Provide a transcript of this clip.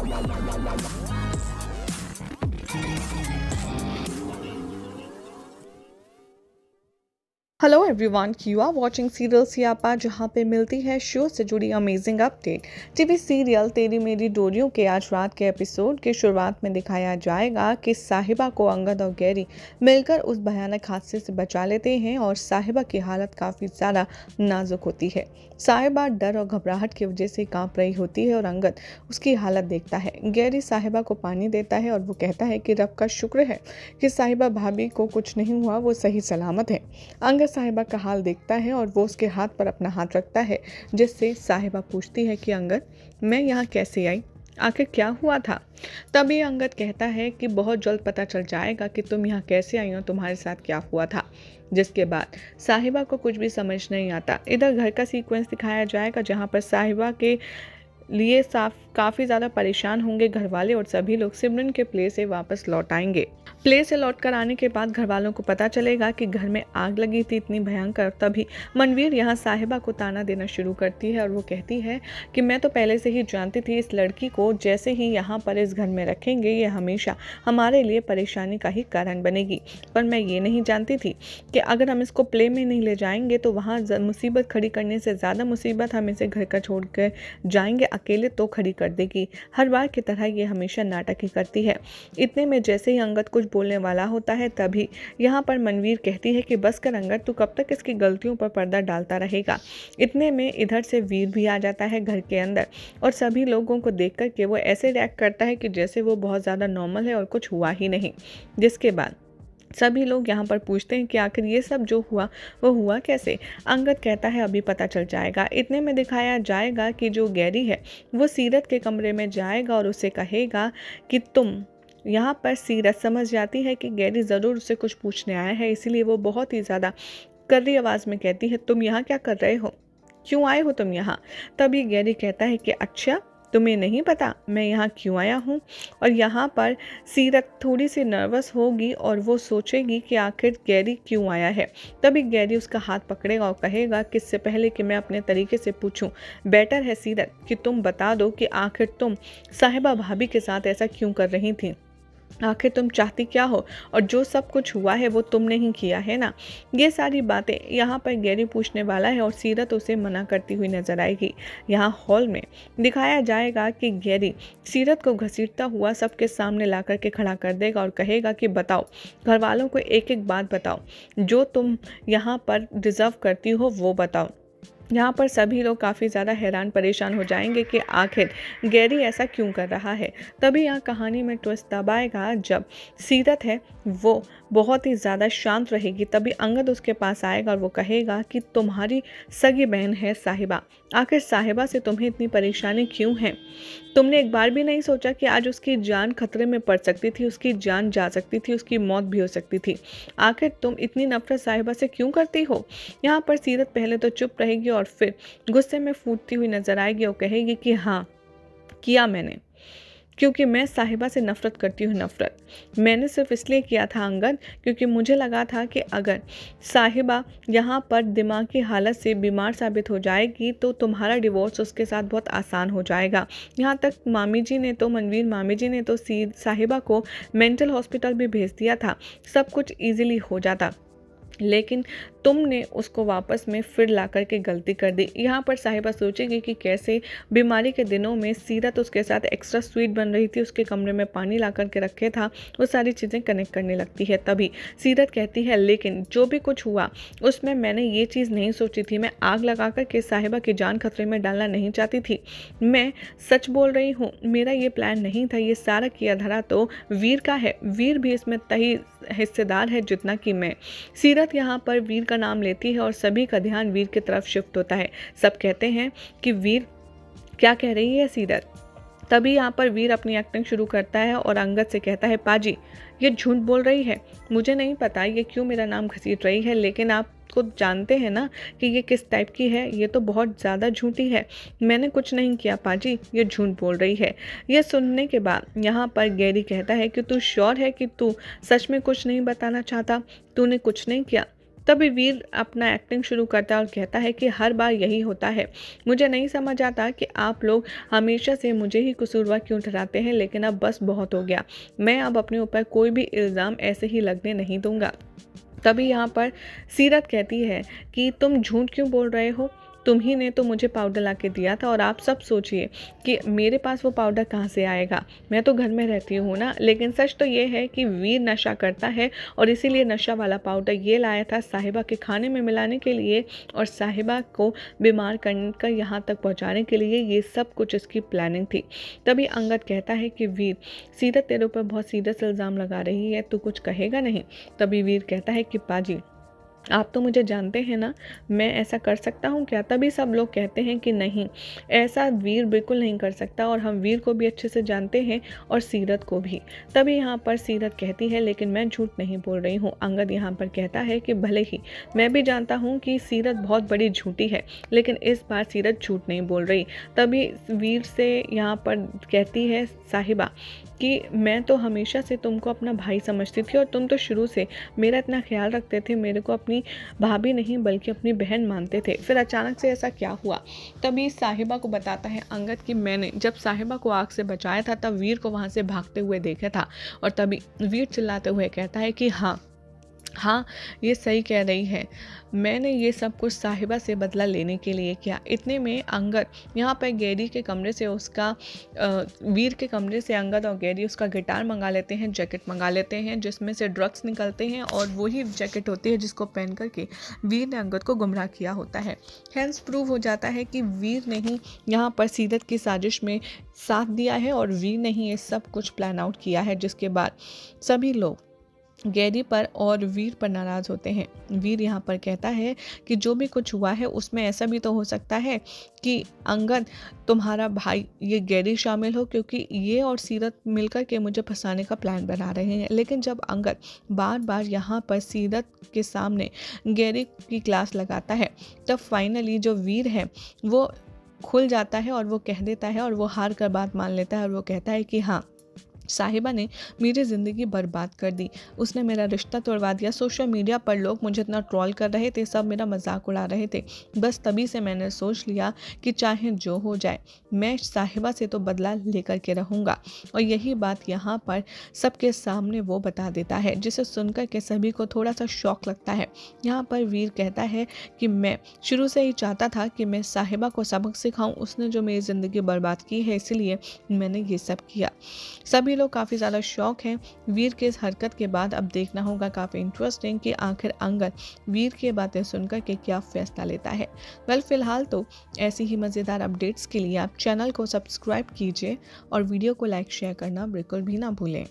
Hello everyone, you are watching serial Siyapa, जहां पे मिलती है शो से जुड़ी अमेजिंग अपडेट। टीवी सीरियल तेरी मेरी डोरियों के आज रात के एपिसोड की शुरुआत में दिखाया जाएगा कि साहिबा को अंगद और गैरी मिलकर उस भयानक हादसे से बचा लेते हैं और साहिबा की हालत काफ़ी ज़्यादा नाजुक होती है। साहिबा डर और घबराहट की वजह से कांप रही होती है और अंगद उसकी हालत देखता है। गैरी साहिबा को पानी देता है और वो कहता है कि रब का शुक्र है कि साहिबा भाभी को कुछ नहीं हुआ, वो सही सलामत है। अंगद साहिबा का हाल देखता है और वो उसके हाथ पर अपना हाथ रखता है, जिससे साहिबा पूछती है कि अंगद, मैं यहाँ कैसे आई, आखिर क्या हुआ था। तभी अंगद कहता है कि बहुत जल्द पता चल जाएगा कि तुम यहाँ कैसे आई हो, तुम्हारे साथ क्या हुआ था। जिसके बाद साहिबा को कुछ भी समझ नहीं आता। इधर घर का सीक्वेंस दिखाया जाएगा, जहाँ पर साहिबा के लिए काफ़ी ज़्यादा परेशान होंगे घर वाले और सभी लोग सिमरन के प्ले से वापस लौट आएंगे। प्ले से लौट कर आने के बाद घर वालों को पता चलेगा कि घर में आग लगी थी इतनी भयंकर। तभी मनवीर यहाँ साहिबा को ताना देना शुरू करती है और वो कहती है कि मैं तो पहले से ही जानती थी इस लड़की को जैसे ही यहाँ पर इस घर में रखेंगे ये हमेशा हमारे लिए परेशानी का ही कारण बनेगी। पर मैं ये नहीं जानती थी कि अगर हम इसको प्ले में नहीं ले जाएंगे तो वहाँ मुसीबत खड़ी करने से ज़्यादा मुसीबत हम इसे घर का छोड़ कर जाएंगे अकेले तो खड़ी कर देगी। हर बार की तरह ये हमेशा नाटक ही करती है। इतने में जैसे ही अंगद कुछ बोलने वाला होता है, तभी यहाँ पर मनवीर कहती है कि बस कर अंगद, तू कब तक इसकी गलतियों पर पर्दा डालता रहेगा। इतने में इधर से वीर भी आ जाता है घर के अंदर और सभी लोगों को देख कर के वो ऐसे रिएक्ट करता है कि जैसे वो बहुत ज़्यादा नॉर्मल है और कुछ हुआ ही नहीं। जिसके बाद सभी लोग यहाँ पर पूछते हैं कि आखिर ये सब जो हुआ वो हुआ कैसे। अंगद कहता है अभी पता चल जाएगा। इतने में दिखाया जाएगा कि जो गैरी है वो सीरत के कमरे में जाएगा और उसे कहेगा कि तुम यहाँ पर। सीरत समझ जाती है कि गैरी ज़रूर उससे कुछ पूछने आया है, इसीलिए वो बहुत ही ज़्यादा कड़ी आवाज़ में कहती है, तुम यहाँ क्या कर रहे हो, क्यों आए हो तुम यहाँ। तभी गैरी कहता है कि अच्छा तुम्हें नहीं पता मैं यहाँ क्यों आया हूँ। और यहाँ पर सीरत थोड़ी सी नर्वस होगी और वो सोचेगी कि आखिर गैरी क्यों आया है। तभी गैरी उसका हाथ पकड़ेगा और कहेगा कि इससे पहले कि मैं अपने तरीके से पूछूं, बेटर है सीरत कि तुम बता दो कि आखिर तुम साहिबा भाभी के साथ ऐसा क्यों कर रही थी, आखिर तुम चाहती क्या हो, और जो सब कुछ हुआ है वो तुमने ही किया है ना। ये सारी बातें यहाँ पर गैरी पूछने वाला है और सीरत उसे मना करती हुई नजर आएगी। यहाँ हॉल में दिखाया जाएगा कि गैरी सीरत को घसीटता हुआ सबके सामने ला कर के खड़ा कर देगा और कहेगा कि बताओ, घर वालों को एक एक बात बताओ, जो तुम यहाँ पर डिज़र्व करती हो वो बताओ। यहाँ पर सभी लोग काफ़ी ज़्यादा हैरान परेशान हो जाएंगे कि आखिर गैरी ऐसा क्यों कर रहा है। तभी यहाँ कहानी में ट्विस्ट तब आएगा जब सीरत है वो बहुत ही ज़्यादा शांत रहेगी। तभी अंगद उसके पास आएगा और वो कहेगा कि तुम्हारी सगी बहन है साहिबा, आखिर साहिबा से तुम्हें इतनी परेशानी क्यों है। तुमने एक बार भी नहीं सोचा कि आज उसकी जान खतरे में पड़ सकती थी, उसकी जान जा सकती थी, उसकी मौत भी हो सकती थी। आखिर तुम इतनी नफरत साहिबा से क्यों करती हो। यहाँ पर सीरत पहले तो चुप रहेगी और फिर गुस्से में फूटती हुई नजर आएगी और कहेगी कि हाँ किया मैंने, क्योंकि मैं साहिबा से नफ़रत करती हूँ। नफ़रत मैंने सिर्फ इसलिए किया था अंगद, क्योंकि मुझे लगा था कि अगर साहिबा यहाँ पर दिमागी हालत से बीमार साबित हो जाएगी तो तुम्हारा डिवोर्स उसके साथ बहुत आसान हो जाएगा। यहाँ तक मामी जी ने तो मनवीर मामी जी ने तो साहिबा को मेंटल हॉस्पिटल भी भेज दिया था, सब कुछ ईजिली हो जाता, लेकिन तुमने उसको वापस में फिर ला कर के गलती कर दी। यहाँ पर साहिबा सोचेगी कि कैसे बीमारी के दिनों में सीरत उसके साथ एक्स्ट्रा स्वीट बन रही थी, उसके कमरे में पानी ला कर के रखे था, वो सारी चीज़ें कनेक्ट करने लगती है। तभी सीरत कहती है लेकिन जो भी कुछ हुआ उसमें मैंने ये चीज़ नहीं सोची थी, मैं आग लगा कर के साहिबा की जान खतरे में डालना नहीं चाहती थी। मैं सच बोल रही हूँ, मेरा ये प्लान नहीं था। ये सारा किया धरा तो वीर का है, वीर भी इसमें तही हिस्सेदार है जितना कि मैं। सीरत यहाँ पर वीर का नाम लेती है और सभी का ध्यान वीर की तरफ शिफ्ट होता है। सब कहते हैं कि वीर क्या कह रही है सीरत। तभी यहाँ पर वीर अपनी एक्टिंग शुरू करता है और अंगद से कहता है पाजी ये झूठ बोल रही है, मुझे नहीं पता ये क्यों मेरा नाम घसीट रही है, लेकिन आप खुद जानते हैं ना कि ये किस टाइप की है, ये तो बहुत ज़्यादा झूठी है। मैंने कुछ नहीं किया पाजी, ये झूठ बोल रही है। ये सुनने के बाद यहाँ पर गैरी कहता है कि तू श्योर है कि तू सच में कुछ नहीं बताना चाहता, तूने कुछ नहीं किया। तभी वीर अपना एक्टिंग शुरू करता है और कहता है कि हर बार यही होता है। मुझे नहीं समझ आता कि आप लोग हमेशा से मुझे ही कसूरवार क्यों ठहराते हैं, लेकिन अब बस बहुत हो गया। मैं अब अपने ऊपर कोई भी इल्ज़ाम ऐसे ही लगने नहीं दूंगा। तभी यहाँ पर सीरत कहती है कि तुम झूठ क्यों बोल रहे हो? तुम ही ने तो मुझे पाउडर ला के दिया था और आप सब सोचिए कि मेरे पास वो पाउडर कहाँ से आएगा। मैं तो घर में रहती हूँ ना। लेकिन सच तो ये है कि वीर नशा करता है और इसीलिए नशा वाला पाउडर ये लाया था साहिबा के खाने में मिलाने के लिए और साहिबा को बीमार कर यहाँ तक पहुँचाने के लिए। ये सब कुछ इसकी प्लानिंग थी। तभी अंगद कहता है कि वीर, सीरत तेरे ऊपर बहुत सीरियस इल्ज़ाम लगा रही है, तू कुछ कहेगा नहीं? तभी वीर कहता है कि पाजी, आप तो मुझे जानते हैं ना, मैं ऐसा कर सकता हूँ क्या? तभी सब लोग कहते हैं कि नहीं, ऐसा वीर बिल्कुल नहीं कर सकता और हम वीर को भी अच्छे से जानते हैं और सीरत को भी। तभी यहाँ पर सीरत कहती है लेकिन मैं झूठ नहीं बोल रही हूँ। अंगद यहाँ पर कहता है कि भले ही मैं भी जानता हूँ कि सीरत बहुत बड़ी झूठी है, लेकिन इस बार सीरत झूठ नहीं बोल रही। तभी वीर से यहाँ पर कहती है साहिबा कि मैं तो हमेशा से तुमको अपना भाई समझती थी और तुम तो शुरू से मेरा इतना ख्याल रखते थे, मेरे को अपनी भाभी नहीं बल्कि अपनी बहन मानते थे। फिर अचानक से ऐसा क्या हुआ? तभी साहिबा को बताता है अंगद कि मैंने जब साहिबा को आग से बचाया था तब वीर को वहाँ से भागते हुए देखा था। और तभी वीर चिल्लाते हुए कहता है कि हाँ, ये सही कह रही है, मैंने ये सब कुछ साहिबा से बदला लेने के लिए किया। इतने में अंगद यहाँ पर गैरी के कमरे से वीर के कमरे से अंगद और गैरी उसका गिटार मंगा लेते हैं, जैकेट मंगा लेते हैं जिसमें से ड्रग्स निकलते हैं और वही जैकेट होती है जिसको पहन करके वीर ने अंगद को गुमराह किया होता है। हैंस प्रूव हो जाता है कि वीर ने ही यहाँ पर सीरत की साजिश में साथ दिया है और वीर ने ही ये सब कुछ प्लान आउट किया है, जिसके बाद सभी लोग गैरी पर और वीर पर नाराज़ होते हैं। वीर यहाँ पर कहता है कि जो भी कुछ हुआ है उसमें ऐसा भी तो हो सकता है कि अंगद तुम्हारा भाई ये गैरी शामिल हो, क्योंकि ये और सीरत मिलकर के मुझे फंसाने का प्लान बना रहे हैं। लेकिन जब अंगद बार बार यहाँ पर सीरत के सामने गैरी की क्लास लगाता है तब फाइनली जो वीर है वो खुल जाता है और वो कह देता है और वो हार कर बात मान लेता है और वो कहता है कि हाँ, साहिबा ने मेरी ज़िंदगी बर्बाद कर दी, उसने मेरा रिश्ता तोड़वा दिया। सोशल मीडिया पर लोग मुझे इतना ट्रोल कर रहे थे, सब मेरा मजाक उड़ा रहे थे। बस तभी से मैंने सोच लिया कि चाहे जो हो जाए मैं साहिबा से तो बदला लेकर के रहूँगा। और यही बात यहाँ पर सबके सामने वो बता देता है, जिसे सुनकर के सभी को थोड़ा सा शौक लगता है। यहाँ पर वीर कहता है कि मैं शुरू से ही चाहता था कि मैं साहिबा को सबक सिखाऊं, उसने जो मेरी ज़िंदगी बर्बाद की है इसलिए मैंने ये सब किया। सभी लोग काफ़ी ज़्यादा शौक हैं वीर के इस हरकत के बाद। अब देखना होगा काफ़ी इंटरेस्टिंग कि आखिर अंगद वीर की बातें सुनकर के क्या फैसला लेता है। फिलहाल तो ऐसी ही मज़ेदार अपडेट्स के लिए आप चैनल को सब्सक्राइब कीजिए और वीडियो को लाइक शेयर करना बिल्कुल भी ना भूलें।